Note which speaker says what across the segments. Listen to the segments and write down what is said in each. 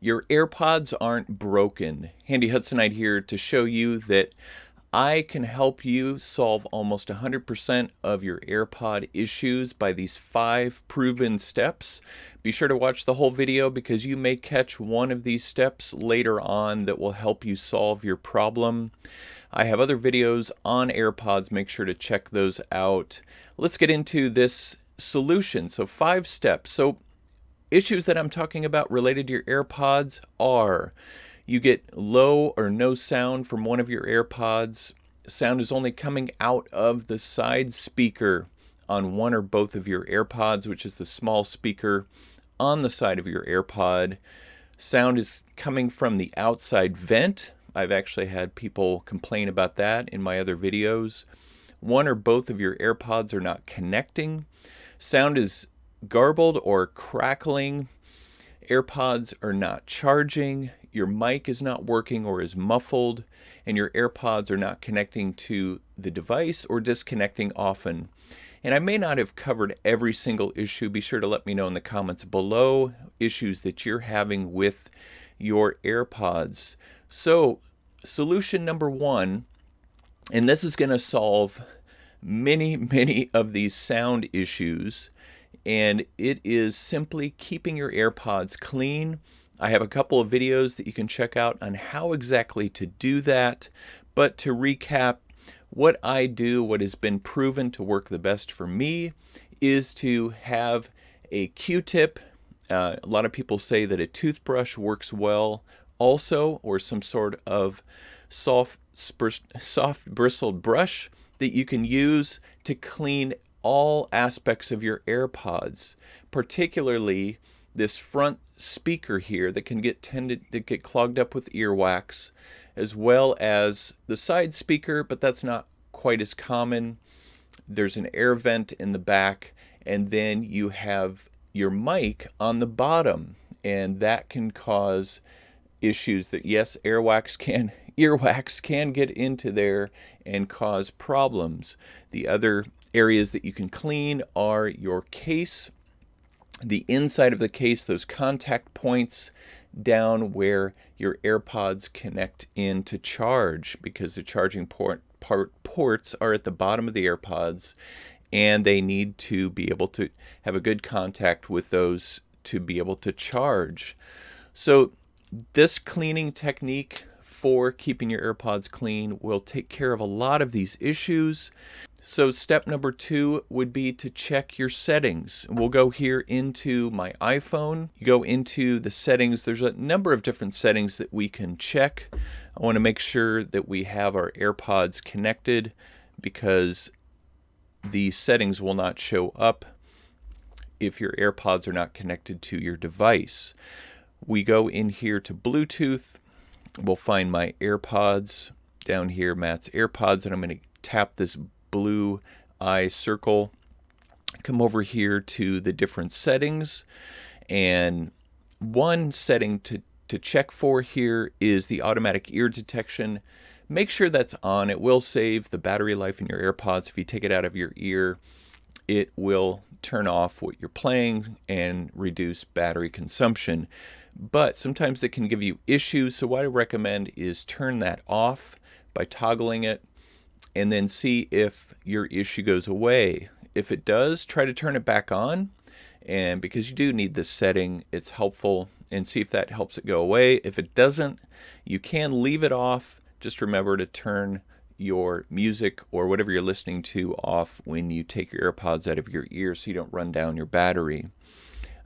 Speaker 1: Your AirPods aren't broken. Handy Hudsonite here to show you that I can help you solve almost 100% of your AirPod issues by these 5 proven steps. Be sure to watch the whole video because you may catch one of these steps later on that will help you solve your problem. I have other videos on AirPods. Make sure to check those out. Let's get into this solution. So 5 steps. So issues that I'm talking about related to your AirPods are you get low or no sound from one of your AirPods. Sound is only coming out of the side speaker on one or both of your AirPods, which is the small speaker on the side of your AirPod. Sound is coming from the outside vent. I've actually had people complain about that in my other videos. One or both of your AirPods are not connecting. Sound is garbled or crackling. AirPods are not charging. Your mic is not working or is muffled, and your AirPods are not connecting to the device or disconnecting often. And I may not have covered every single issue. Be sure to let me know in the comments below issues that you're having with your AirPods. So, solution number 1, and this is going to solve many of these sound issues, and it is simply keeping your AirPods clean. I have a couple of videos that you can check out on how exactly to do that, but to recap, what I do, what has been proven to work the best for me, is to have a Q-tip. A lot of people say that a toothbrush works well also, or some sort of soft bristled brush that you can use to clean all aspects of your AirPods, particularly this front speaker here that can tended to get clogged up with earwax, as well as the side speaker, but that's not quite as common. There's an air vent in the back, and then you have your mic on the bottom, and that can cause issues that, yes, earwax can get into there and cause problems. The other areas that you can clean are your case, the inside of the case, those contact points down where your AirPods connect in to charge, because the charging ports are at the bottom of the AirPods, and they need to be able to have a good contact with those to be able to charge. So this cleaning technique for keeping your AirPods clean will take care of a lot of these issues. So step number 2 would be to check your settings. We'll go here into my iPhone. You go into the settings. There's a number of different settings that we can check. I want to make sure that we have our AirPods connected, because the settings will not show up if your AirPods are not connected to your device. We go in here to Bluetooth. We'll find my AirPods down here, Matt's AirPods, and I'm going to tap this blue eye circle. Come over here to the different settings, and one setting to check for here is the automatic ear detection. Make sure that's on. It will save the battery life in your AirPods. If you take it out of your ear, it will turn off what you're playing and reduce battery consumption. But sometimes it can give you issues, so what I recommend is turn that off by toggling it, and then see if your issue goes away. If it does, try to turn it back on, and because you do need this setting, it's helpful, and see if that helps it go away. If it doesn't, you can leave it off. Just remember to turn your music or whatever you're listening to off when you take your AirPods out of your ear so you don't run down your battery.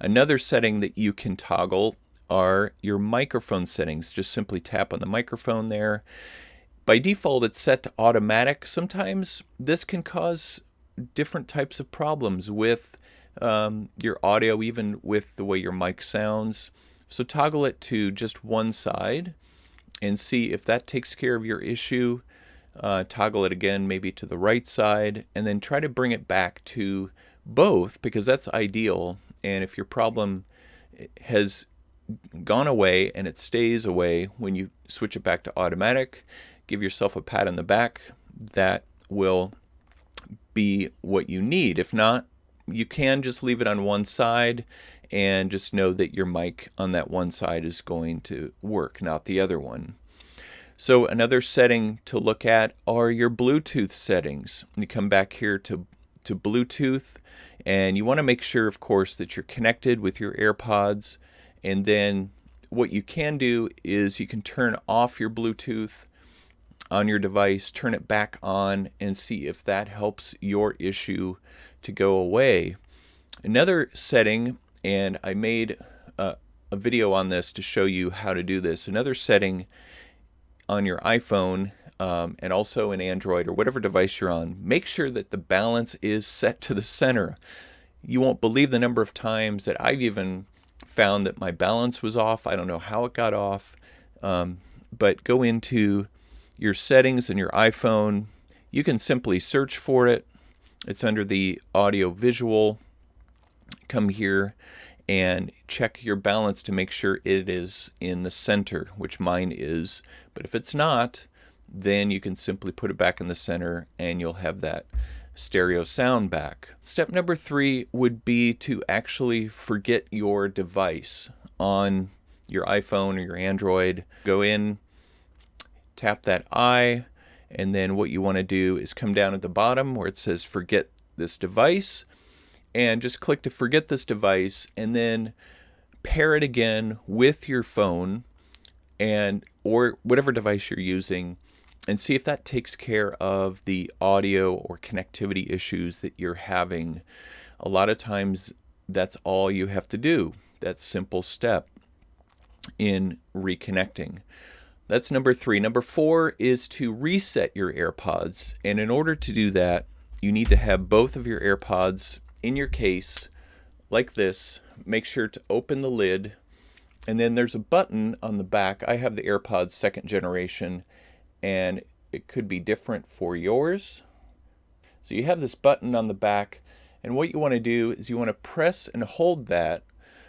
Speaker 1: Another setting that you can toggle are your microphone settings. Just simply tap on the microphone there. By default, it's set to automatic. Sometimes this can cause different types of problems with your audio, even with the way your mic sounds. So toggle it to just one side and see if that takes care of your issue. Toggle it again, maybe to the right side, and then try to bring it back to both, because that's ideal. And if your problem has gone away and it stays away when you switch it back to automatic, give yourself a pat on the back. That will be what you need. If not, you can just leave it on one side and just know that your mic on that one side is going to work, not the other one. So another setting to look at are your Bluetooth settings. You come back here to Bluetooth, and you want to make sure, of course, that you're connected with your AirPods. And then what you can do is you can turn off your Bluetooth on your device, turn it back on, and see if that helps your issue to go away. Another setting, and I made a video on this to show you how to do this. Another setting on your iPhone and also an Android or whatever device you're on, make sure that the balance is set to the center. You won't believe the number of times that I've even found that my balance was off. I don't know how it got off, but go into your settings in your iPhone. You can simply search for it. It's under the audio visual. Come here and check your balance to make sure it is in the center, which mine is. But if it's not, then you can simply put it back in the center and you'll have that stereo sound back. Step number 3 would be to actually forget your device on your iPhone or your Android. Go in, tap that I, and then what you want to do is come down at the bottom where it says forget this device, and just click to forget this device, and then pair it again with your phone and or whatever device you're using, and see if that takes care of the audio or connectivity issues that you're having. A lot of times that's all you have to do. That simple step in reconnecting. That's number 3. Number 4 is to reset your AirPods. And in order to do that, you need to have both of your AirPods in your case like this. Make sure to open the lid. And then there's a button on the back. I have the AirPods 2nd generation, and it could be different for yours. So you have this button on the back, and what you want to do is you want to press and hold that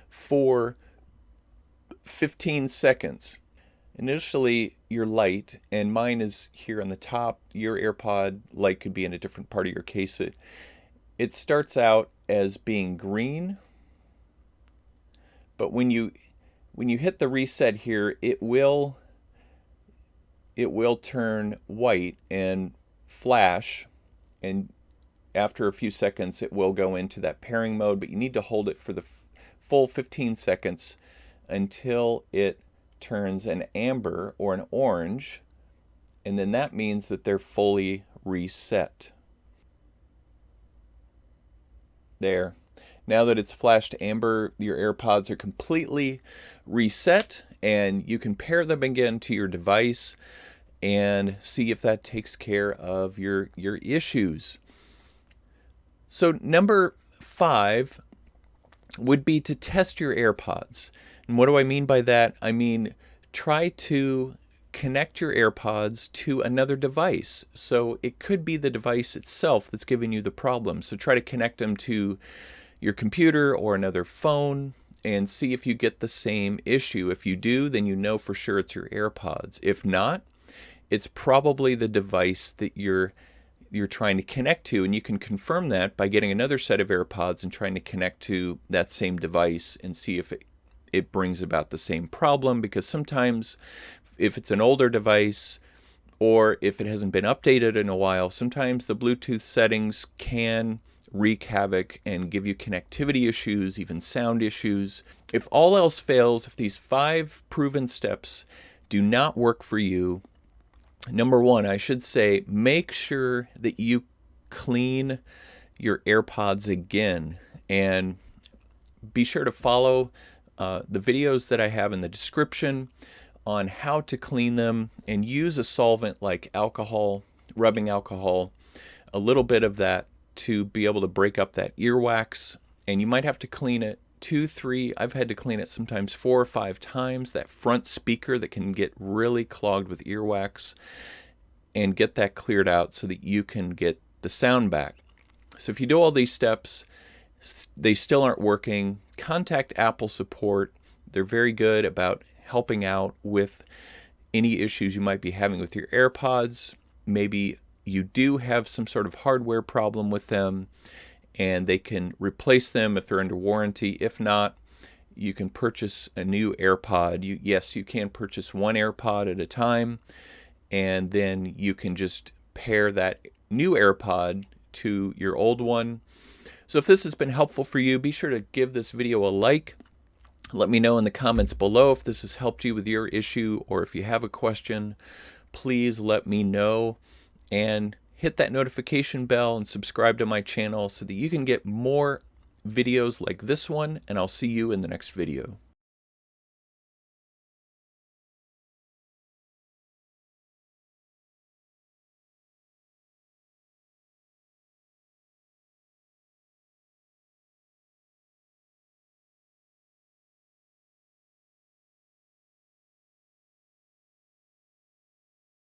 Speaker 1: for 15 seconds. Initially, your light, and mine is here on the top. Your AirPod light could be in a different part of your case. It starts out as being green, but when you hit the reset here, it will turn white and flash, and after a few seconds it will go into that pairing mode, but you need to hold it for the full 15 seconds until it turns an amber or an orange, and then that means that they're fully reset. There. Now that it's flashed amber, your AirPods are completely reset, and you can pair them again to your device and see if that takes care of your issues. So number 5 would be to test your AirPods. And what do I mean by that? I mean, try to connect your AirPods to another device. So it could be the device itself that's giving you the problem. So try to connect them to your computer or another phone and see if you get the same issue. If you do, then you know for sure it's your AirPods. If not, it's probably the device that you're trying to connect to, and you can confirm that by getting another set of AirPods and trying to connect to that same device and see if it brings about the same problem, because sometimes if it's an older device or if it hasn't been updated in a while, sometimes the Bluetooth settings can wreak havoc and give you connectivity issues, even sound issues. If all else fails, if these 5 proven steps do not work for you, number 1, I should say, make sure that you clean your AirPods again, and be sure to follow the videos that I have in the description on how to clean them, and use a solvent like alcohol, rubbing alcohol, a little bit of that to be able to break up that earwax. And you might have to clean it 2, 3, I've had to clean it sometimes 4 or 5 times, that front speaker that can get really clogged with earwax, and get that cleared out so that you can get the sound back. So if you do all these steps, they still aren't working, contact Apple support. They're very good about helping out with any issues you might be having with your AirPods. Maybe you do have some sort of hardware problem with them, and they can replace them if they're under warranty. If not, you can purchase a new AirPod. Yes, you can purchase one AirPod at a time, and then you can just pair that new AirPod to your old one. So if this has been helpful for you, be sure to give this video a like. Let me know in the comments below if this has helped you with your issue, or if you have a question, please let me know. And hit that notification bell and subscribe to my channel so that you can get more videos like this one, and I'll see you in the next video.